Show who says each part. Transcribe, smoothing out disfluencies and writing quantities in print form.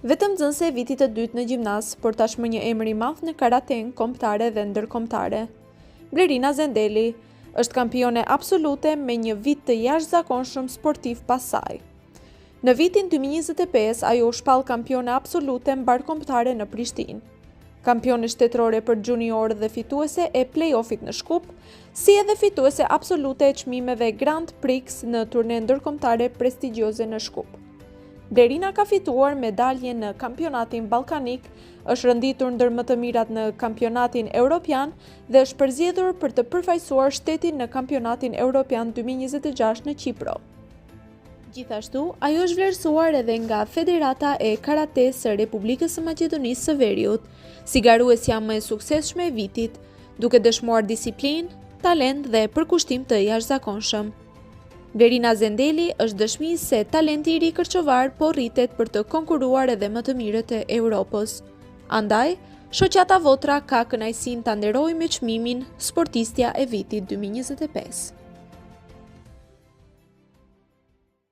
Speaker 1: Vetëm nxënëse e vitit të dytë në gjimnaz, por tashmë një emër i madh në karaten kombëtare dhe ndërkombëtare. Blerina Zendeli është kampione absolute me një vit të jashtëzakonshëm sportiv pas saj. Në vitin 2025, ajo u shpall kampione absolute mbarkombëtare në Prishtinë, kampione shtetërore për junior dhe fituese e play-offit në Shkup, si edhe fituese absolute e çmimeve Grand Prix në turne ndërkombëtare prestigjioze në Shkup. Blerina ka fituar medalje në kampionatin ballkanik, është rënditur ndër më të mirat në kampionatin evropian dhe është përzgjedhur për të përfaqësuar shtetin në kampionatin evropian 2026 në Kipro. Gjithashtu, ajo është vlerësuar edhe nga Federata e Karates së Republikës së Maqedonisë së Veriut, si garuesja më e suksesshme e vitit, duke dëshmuar disiplinë, talent dhe përkushtim të jashtëzakonshëm. Blerina Zendeli është dëshmi se talenti i ri kërçovar po rritet për të konkuruar edhe më të mirët e Europës. Andaj, shoqata Votra ka kënaqësinë ta nderojë me çmimin Sportistja e vitit 2025.